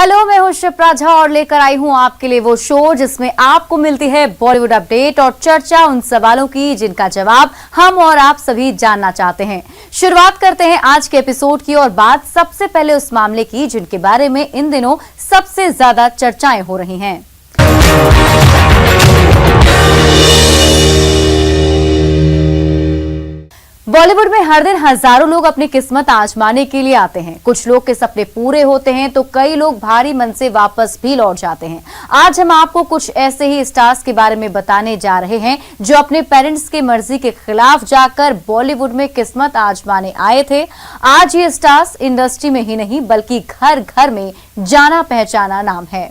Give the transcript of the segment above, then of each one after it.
Hello, मैं हूं शिप्रा झा और लेकर आई हूं आपके लिए वो शो जिसमें आपको मिलती है बॉलीवुड अपडेट और चर्चा उन सवालों की जिनका जवाब हम और आप सभी जानना चाहते हैं। शुरुआत करते हैं आज के एपिसोड की और बात सबसे पहले उस मामले की जिनके बारे में इन दिनों सबसे ज्यादा चर्चाएं हो रही हैं। बॉलीवुड में हर दिन हजारों लोग अपनी किस्मत आजमाने के लिए आते हैं। कुछ लोग के सपने पूरे होते हैं तो कई लोग भारी मन से वापस भी लौट जाते हैं। आज हम आपको कुछ ऐसे ही स्टार्स के बारे में बताने जा रहे हैं जो अपने पेरेंट्स की मर्जी के खिलाफ जाकर बॉलीवुड में किस्मत आजमाने आए थे। आज ये स्टार्स इंडस्ट्री में ही नहीं बल्कि घर घर में जाना पहचाना नाम है।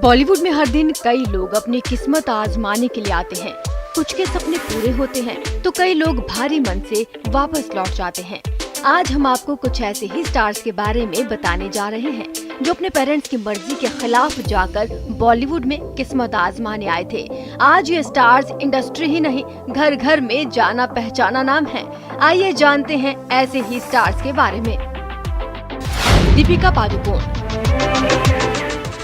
बॉलीवुड में हर दिन कई लोग अपनी किस्मत आजमाने के लिए आते हैं। कुछ के सपने पूरे होते हैं तो कई लोग भारी मन से वापस लौट जाते हैं। आज हम आपको कुछ ऐसे ही स्टार्स के बारे में बताने जा रहे हैं जो अपने पेरेंट्स की मर्जी के खिलाफ जाकर बॉलीवुड में किस्मत आजमाने आए थे। आज ये स्टार्स इंडस्ट्री ही नहीं घर घर में जाना पहचाना नाम है। आइए जानते हैं ऐसे ही स्टार्स के बारे में। दीपिका पादुकोण।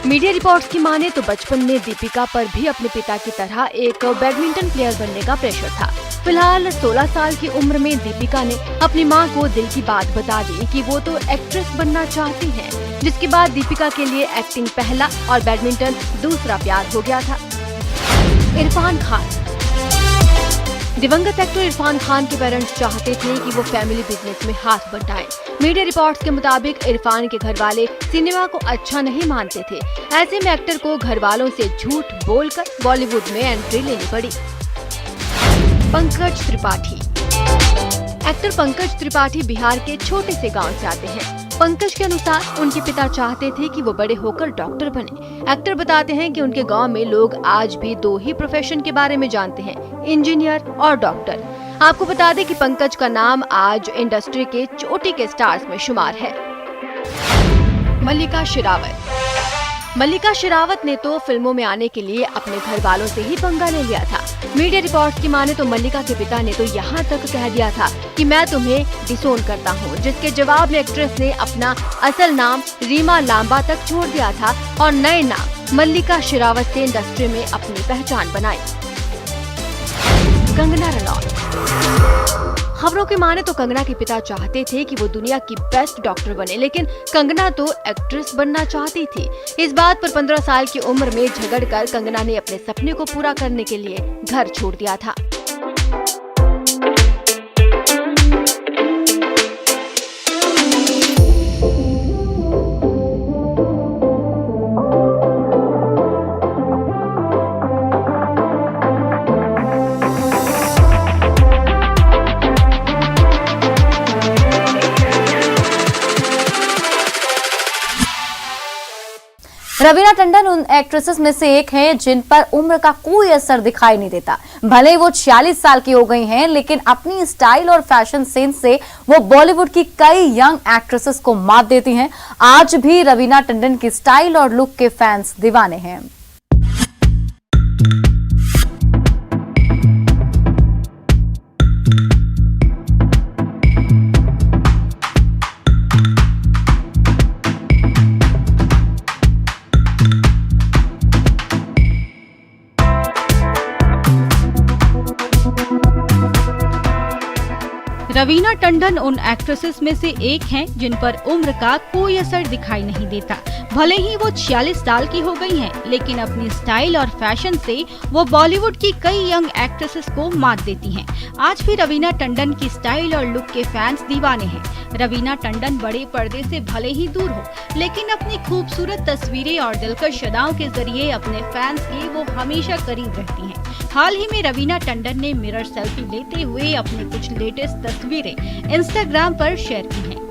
मीडिया रिपोर्ट्स की माने तो बचपन में दीपिका पर भी अपने पिता की तरह एक बैडमिंटन प्लेयर बनने का प्रेशर था। फिलहाल 16 साल की उम्र में दीपिका ने अपनी मां को दिल की बात बता दी कि वो तो एक्ट्रेस बनना चाहती हैं, जिसके बाद दीपिका के लिए एक्टिंग पहला और बैडमिंटन दूसरा प्यार हो गया था। इरफान खान। दिवंगत एक्टर इरफान खान के पेरेंट्स चाहते थे कि वो फैमिली बिजनेस में हाथ बंटाएं। मीडिया रिपोर्ट्स के मुताबिक इरफान के घर वाले सिनेमा को अच्छा नहीं मानते थे। ऐसे में एक्टर को घर वालों से झूठ बोलकर बॉलीवुड में एंट्री लेनी पड़ी। पंकज त्रिपाठी। एक्टर पंकज त्रिपाठी बिहार के छोटे से गांव से आते हैं। पंकज के अनुसार उनके पिता चाहते थे कि वो बड़े होकर डॉक्टर बने। एक्टर बताते हैं कि उनके गांव में लोग आज भी दो ही प्रोफेशन के बारे में जानते हैं, इंजीनियर और डॉक्टर। आपको बता दें कि पंकज का नाम आज इंडस्ट्री के चोटी के स्टार्स में शुमार है। मल्लिका शेरावत। मल्लिका शेरावत ने तो फिल्मों में आने के लिए अपने घर वालों से ही पंगा ले लिया था। मीडिया रिपोर्ट्स की माने तो मल्लिका के पिता ने तो यहाँ तक कह दिया था कि मैं तुम्हें डिसोन करता हूँ, जिसके जवाब में एक्ट्रेस ने अपना असल नाम रीमा लांबा तक छोड़ दिया था और नए नाम मल्लिका शेरावत से इंडस्ट्री में अपनी पहचान बनाई। कंगना रनौत। खबरों की माने तो कंगना के पिता चाहते थे कि वो दुनिया की बेस्ट डॉक्टर बने, लेकिन कंगना तो एक्ट्रेस बनना चाहती थी। इस बात पर 15 साल की उम्र में झगड़कर कंगना ने अपने सपने को पूरा करने के लिए घर छोड़ दिया था। रवीना टंडन उन एक्ट्रेसेस में से एक हैं जिन पर उम्र का कोई असर दिखाई नहीं देता। भले ही वो 46 साल की हो गई हैं, लेकिन अपनी स्टाइल और फैशन सेंस से वो बॉलीवुड की कई यंग एक्ट्रेसेस को मात देती हैं। आज भी रवीना टंडन की स्टाइल और लुक के फैंस दीवाने हैं। रवीना टंडन उन एक्ट्रेसेस में से एक हैं जिन पर उम्र का कोई असर दिखाई नहीं देता। भले ही वो 46 साल की हो गई हैं, लेकिन अपनी स्टाइल और फैशन से वो बॉलीवुड की कई यंग एक्ट्रेसेस को मात देती हैं। आज भी रवीना टंडन की स्टाइल और लुक के फैंस दीवाने हैं। रवीना टंडन बड़े पर्दे से भले ही दूर हो, लेकिन अपनी खूबसूरत तस्वीरें और दिलकश अदाओं के जरिए अपने फैंस के वो हमेशा करीब रहती हैं। हाल ही में रवीना टंडन ने मिरर सेल्फी लेते हुए अपनी कुछ लेटेस्ट तस्वीरें इंस्टाग्राम पर शेयर की हैं।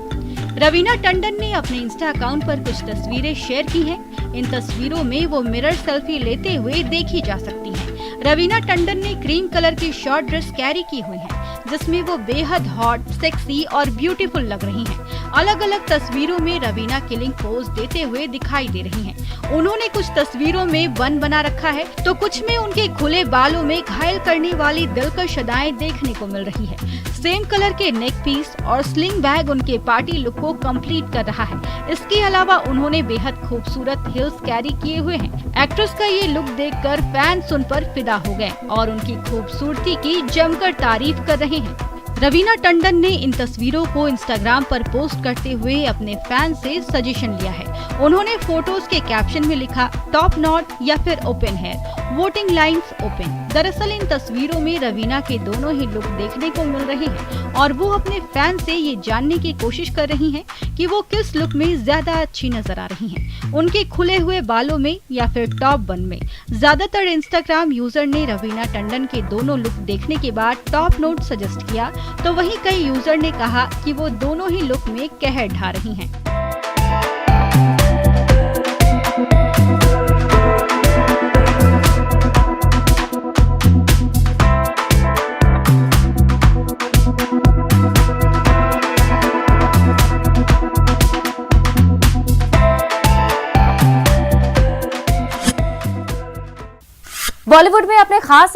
रवीना टंडन ने अपने इंस्टा अकाउंट पर कुछ तस्वीरें शेयर की हैं। इन तस्वीरों में वो मिरर सेल्फी लेते हुए देखी जा सकती हैं। रवीना टंडन ने क्रीम कलर की शॉर्ट ड्रेस कैरी की हुई है, जिसमें वो बेहद हॉट, सेक्सी और ब्यूटीफुल लग रही हैं। अलग अलग तस्वीरों में रवीना किलिंग पोज देते हुए दिखाई दे रही हैं। उन्होंने कुछ तस्वीरों में बन बना रखा है तो कुछ में उनके खुले बालों में घायल करने वाली दिलकश अदाएं देखने को मिल रही है। सेम कलर के नेक पीस और स्लिंग बैग उनके पार्टी लुक को कंप्लीट कर रहा है। इसके अलावा उन्होंने बेहद खूबसूरत हील्स कैरी किए हुए हैं। एक्ट्रेस का ये लुक देखकर फैंस उन पर फिदा हो गए और उनकी खूबसूरती की जमकर तारीफ कर रहे हैं। रवीना टंडन ने इन तस्वीरों को इंस्टाग्राम पर पोस्ट करते हुए अपने फैन से सजेशन लिया है। उन्होंने फोटोज के कैप्शन में लिखा, टॉप नॉट या फिर open hair, voting lines open. दरअसल इन तस्वीरों में रवीना के दोनों ही लुक देखने को मिल रहे हैं और वो अपने फैन से ये जानने की कोशिश कर रही हैं कि वो किस लुक में ज्यादा अच्छी नजर आ रही हैं, उनके खुले हुए बालों में या फिर टॉप बन में। ज्यादातर इंस्टाग्राम यूजर ने रवीना टंडन के दोनों लुक देखने के बाद टॉप नोट सजेस्ट किया, तो वहीं कई यूजर ने कहा कि वो दोनों ही लुक में कहर ढा रही हैं। बॉलीवुड में अपने खास